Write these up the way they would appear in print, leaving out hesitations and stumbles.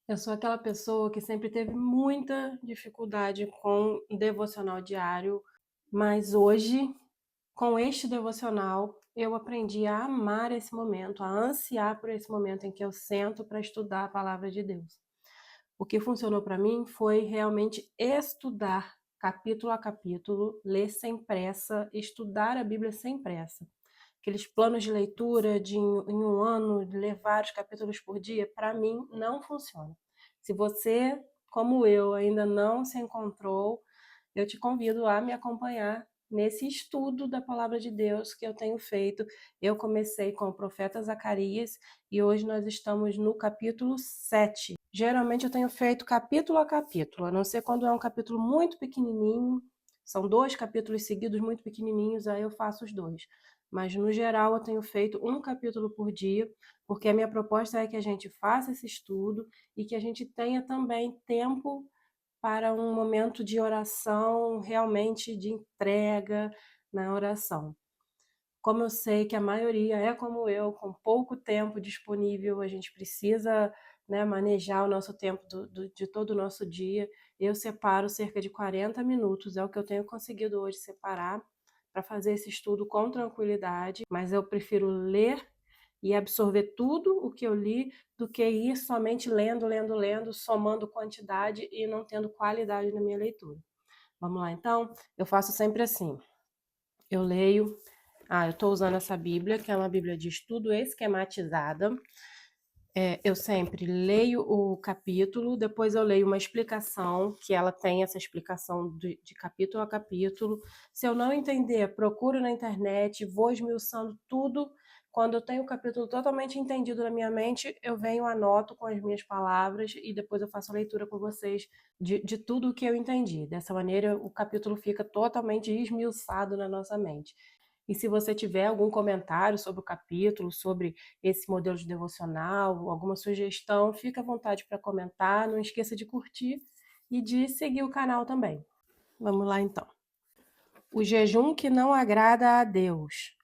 Eu sou aquela pessoa que sempre teve muita dificuldade com devocional diário, mas hoje, com este devocional, eu aprendi a amar esse momento, a ansiar por esse momento em que eu sento para estudar a palavra de Deus. O que funcionou para mim foi realmente estudar capítulo a capítulo, ler sem pressa, estudar a Bíblia sem pressa. Aqueles planos de leitura de em um ano, de ler vários capítulos por dia, para mim não funciona. Se você, como eu, ainda não se encontrou, eu te convido a me acompanhar nesse estudo da palavra de Deus que eu tenho feito. Eu comecei com o profeta Zacarias e hoje nós estamos no capítulo 7. Geralmente eu tenho feito capítulo a capítulo, a não ser quando é um capítulo muito pequenininho, são 2 capítulos seguidos muito pequenininhos, aí eu faço os 2. Mas no geral eu tenho feito um capítulo por dia, porque a minha proposta é que a gente faça esse estudo e que a gente tenha também tempo para um momento de oração, realmente de entrega na oração. Como eu sei que a maioria é como eu, com pouco tempo disponível, a gente precisa, né, manejar o nosso tempo de todo o nosso dia. Eu separo cerca de 40 minutos, é o que eu tenho conseguido hoje separar para fazer esse estudo com tranquilidade, mas eu prefiro ler e absorver tudo o que eu li do que ir somente lendo, lendo, lendo, somando quantidade e não tendo qualidade na minha leitura. Vamos lá então? Eu faço sempre assim. Eu leio. Eu estou usando essa Bíblia, que é uma Bíblia de estudo esquematizada. Eu sempre leio o capítulo, depois eu leio uma explicação, que ela tem essa explicação de capítulo a capítulo. Se eu não entender, procuro na internet, vou esmiuçando tudo. Quando eu tenho o capítulo totalmente entendido na minha mente, eu venho, anoto com as minhas palavras e depois eu faço a leitura com vocês de tudo o que eu entendi. Dessa maneira, o capítulo fica totalmente esmiuçado na nossa mente. E se você tiver algum comentário sobre o capítulo, sobre esse modelo de devocional, alguma sugestão, fica à vontade para comentar. Não esqueça de curtir e de seguir o canal também. Vamos lá então. O jejum que não agrada a Deus.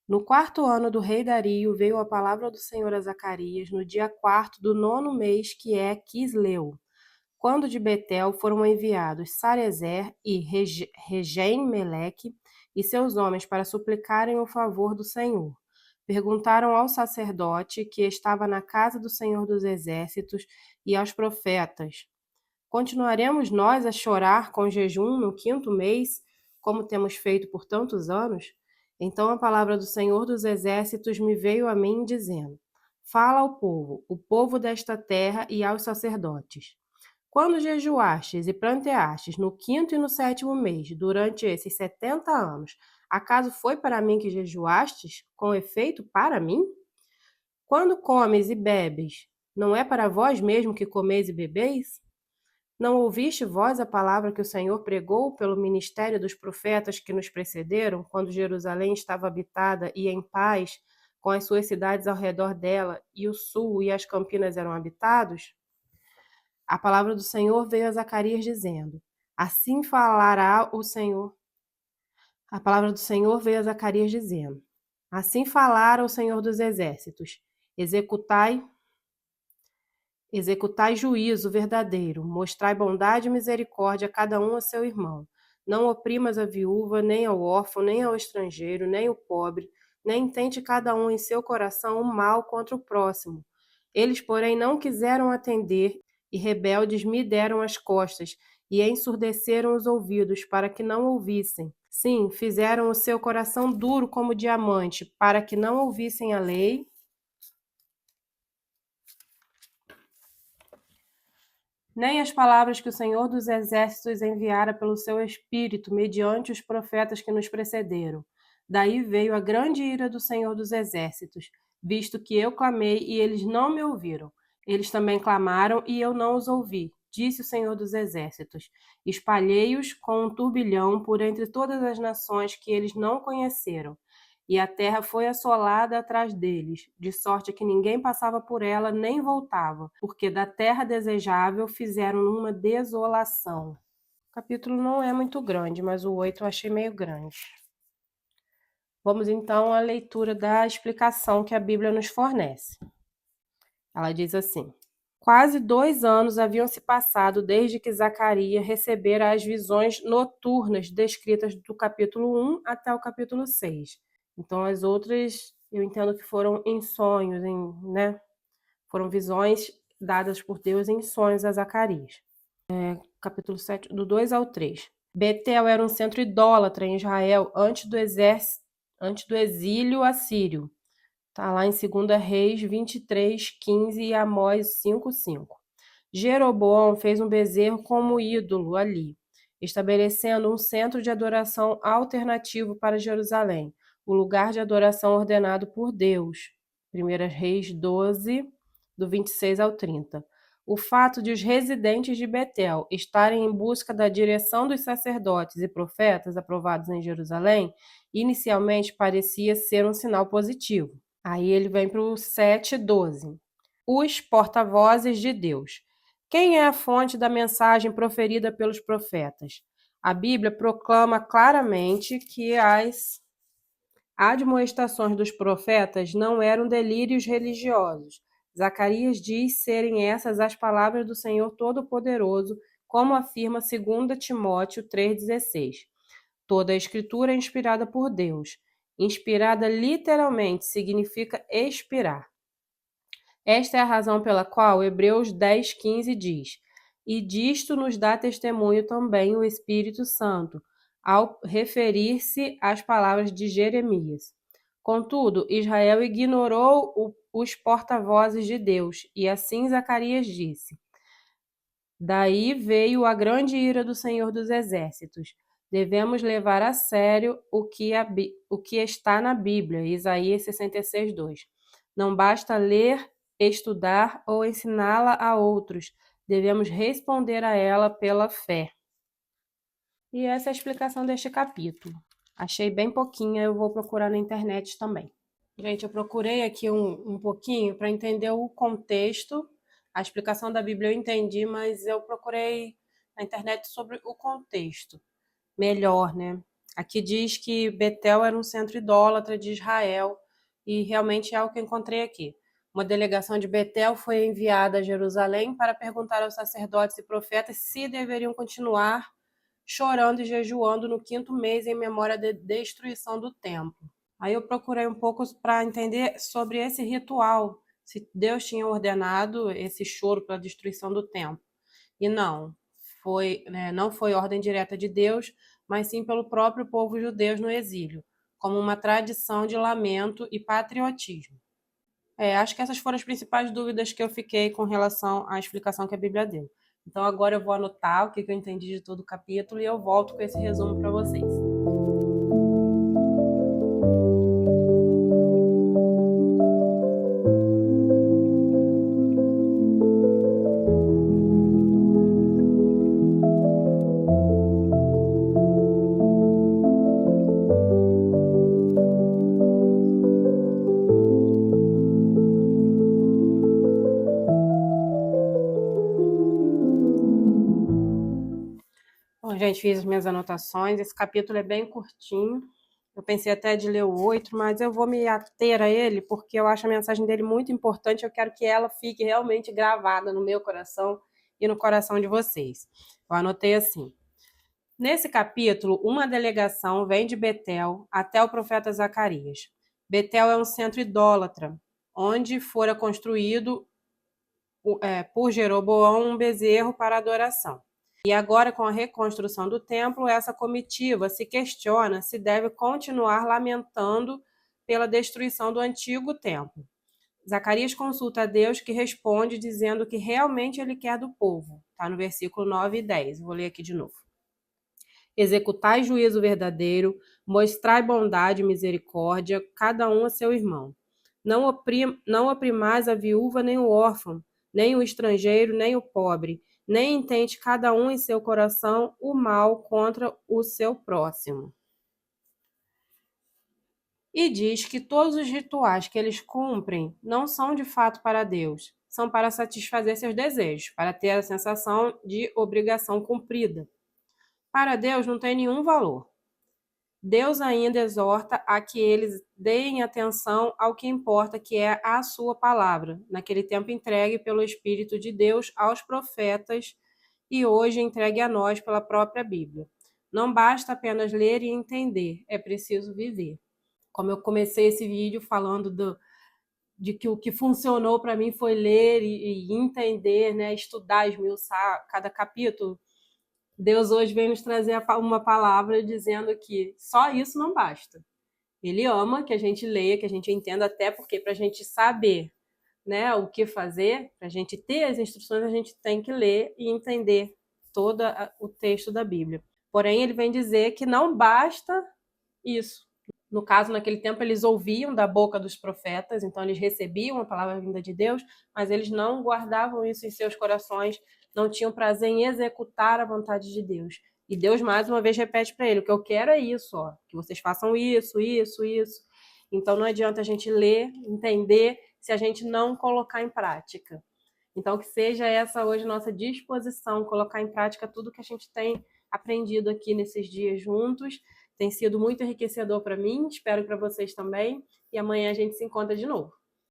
No 4º ano do rei Dario, veio a palavra do Senhor a Zacarias, no dia 4º do 9º mês, que é Quisleu, quando de Betel foram enviados Sarezer e Regem-Meleque e seus homens para suplicarem o favor do Senhor. Perguntaram ao sacerdote que estava na casa do Senhor dos Exércitos e aos profetas: Continuaremos nós a chorar com jejum no 5º mês, como temos feito por tantos anos? Então a palavra do Senhor dos Exércitos me veio a mim, dizendo: Fala ao povo, o povo desta terra, e aos sacerdotes. Quando jejuastes e planteastes no 5º e no 7º mês, durante esses 70 anos, acaso foi para mim que jejuastes, com efeito para mim? Quando comes e bebes, não é para vós mesmo que comeis e bebeis? Não ouviste vós a palavra que o Senhor pregou pelo ministério dos profetas que nos precederam, quando Jerusalém estava habitada e em paz, com as suas cidades ao redor dela, e o sul e as campinas eram habitados? A palavra do Senhor veio a Zacarias dizendo: Assim falará o Senhor. A palavra do Senhor veio a Zacarias dizendo: Assim falara o Senhor dos Exércitos: Executai juízo verdadeiro, mostrai bondade e misericórdia a cada um a seu irmão. Não oprimas a viúva, nem ao órfão, nem ao estrangeiro, nem o pobre, nem tente cada um em seu coração o mal contra o próximo. Eles, porém, não quiseram atender, e rebeldes me deram as costas, e ensurdeceram os ouvidos, para que não ouvissem. Sim, fizeram o seu coração duro como diamante, para que não ouvissem a lei, nem as palavras que o Senhor dos Exércitos enviara pelo seu Espírito, mediante os profetas que nos precederam. Daí veio a grande ira do Senhor dos Exércitos, visto que eu clamei e eles não me ouviram. Eles também clamaram e eu não os ouvi, disse o Senhor dos Exércitos. Espalhei-os com um turbilhão por entre todas as nações que eles não conheceram. E a terra foi assolada atrás deles, de sorte que ninguém passava por ela nem voltava, porque da terra desejável fizeram uma desolação. O capítulo não é muito grande, mas o 8 eu achei meio grande. Vamos então à leitura da explicação que a Bíblia nos fornece. Ela diz assim: Quase 2 anos haviam se passado desde que Zacarias recebera as visões noturnas descritas do capítulo 1 até o capítulo 6. Então, as outras, eu entendo que foram em sonhos, né? Foram visões dadas por Deus em sonhos a Zacarias. Capítulo 7, do 2 ao 3. Betel era um centro idólatra em Israel antes do exílio assírio. Está lá em 2 Reis 23, 15 e Amós 5, 5. Jeroboão fez um bezerro como ídolo ali, estabelecendo um centro de adoração alternativo para Jerusalém, o lugar de adoração ordenado por Deus. 1 Reis 12, do 26 ao 30. O fato de os residentes de Betel estarem em busca da direção dos sacerdotes e profetas aprovados em Jerusalém, inicialmente parecia ser um sinal positivo. Aí ele vem para o 7:12. Os porta-vozes de Deus. Quem é a fonte da mensagem proferida pelos profetas? A Bíblia proclama claramente que as admoestações dos profetas não eram delírios religiosos. Zacarias diz serem essas as palavras do Senhor Todo-Poderoso, como afirma 2 Timóteo 3,16. Toda a escritura é inspirada por Deus. Inspirada literalmente significa expirar. Esta é a razão pela qual Hebreus 10:15 diz: E disto nos dá testemunho também o Espírito Santo, ao referir-se às palavras de Jeremias. Contudo, Israel ignorou os porta-vozes de Deus, e assim Zacarias disse: Daí veio a grande ira do Senhor dos Exércitos. Devemos levar a sério o que está na Bíblia, Isaías 66:2. Não basta ler, estudar ou ensiná-la a outros. Devemos responder a ela pela fé. E essa é a explicação deste capítulo. Achei bem pouquinha, eu vou procurar na internet também. Gente, eu procurei aqui um pouquinho para entender o contexto. A explicação da Bíblia eu entendi, mas eu procurei na internet sobre o contexto melhor, né? Aqui diz que Betel era um centro idólatra de Israel, e realmente é o que eu encontrei aqui. Uma delegação de Betel foi enviada a Jerusalém para perguntar aos sacerdotes e profetas se deveriam continuar chorando e jejuando no 5º mês em memória da destruição do templo. Aí eu procurei um pouco para entender sobre esse ritual, se Deus tinha ordenado esse choro pela destruição do templo. E não foi ordem direta de Deus, mas sim pelo próprio povo judeu no exílio, como uma tradição de lamento e patriotismo. Acho que essas foram as principais dúvidas que eu fiquei com relação à explicação que a Bíblia deu. Então agora eu vou anotar o que eu entendi de todo o capítulo e eu volto com esse resumo para vocês. Bom, gente, fiz as minhas anotações. Esse capítulo é bem curtinho. Eu pensei até de ler o 8, mas eu vou me ater a ele porque eu acho a mensagem dele muito importante. Eu quero que ela fique realmente gravada no meu coração e no coração de vocês. Eu anotei assim. Nesse capítulo, uma delegação vem de Betel até o profeta Zacarias. Betel é um centro idólatra, onde fora construído por Jeroboão um bezerro para adoração. E agora, com a reconstrução do templo, essa comitiva se questiona se deve continuar lamentando pela destruição do antigo templo. Zacarias consulta a Deus, que responde dizendo que realmente ele quer do povo. Está no versículo 9 e 10. Vou ler aqui de novo. Executai juízo verdadeiro, mostrai bondade e misericórdia, cada um a seu irmão. Não oprimais a viúva nem o órfão, nem o estrangeiro, nem o pobre, nem intente cada um em seu coração o mal contra o seu próximo. E diz que todos os rituais que eles cumprem não são de fato para Deus, são para satisfazer seus desejos, para ter a sensação de obrigação cumprida. Para Deus não tem nenhum valor. Deus ainda exorta a que eles deem atenção ao que importa, que é a sua palavra, naquele tempo entregue pelo Espírito de Deus aos profetas e hoje entregue a nós pela própria Bíblia. Não basta apenas ler e entender, é preciso viver. Como eu comecei esse vídeo falando de que o que funcionou para mim foi ler e entender, né, estudar, esmiuçar cada capítulo, Deus hoje vem nos trazer uma palavra dizendo que só isso não basta. Ele ama que a gente leia, que a gente entenda, até porque para a gente saber, né, o que fazer, para a gente ter as instruções, a gente tem que ler e entender todo o texto da Bíblia. Porém, ele vem dizer que não basta isso. No caso, naquele tempo, eles ouviam da boca dos profetas, então eles recebiam a palavra vinda de Deus, mas eles não guardavam isso em seus corações, não tinham prazer em executar a vontade de Deus. E Deus, mais uma vez, repete para ele: o que eu quero é isso, ó, que vocês façam isso, isso, isso. Então não adianta a gente ler, entender, se a gente não colocar em prática. Então, que seja essa hoje nossa disposição, colocar em prática tudo que a gente tem aprendido aqui nesses dias juntos. Tem sido muito enriquecedor para mim, espero para vocês também. E amanhã a gente se encontra de novo.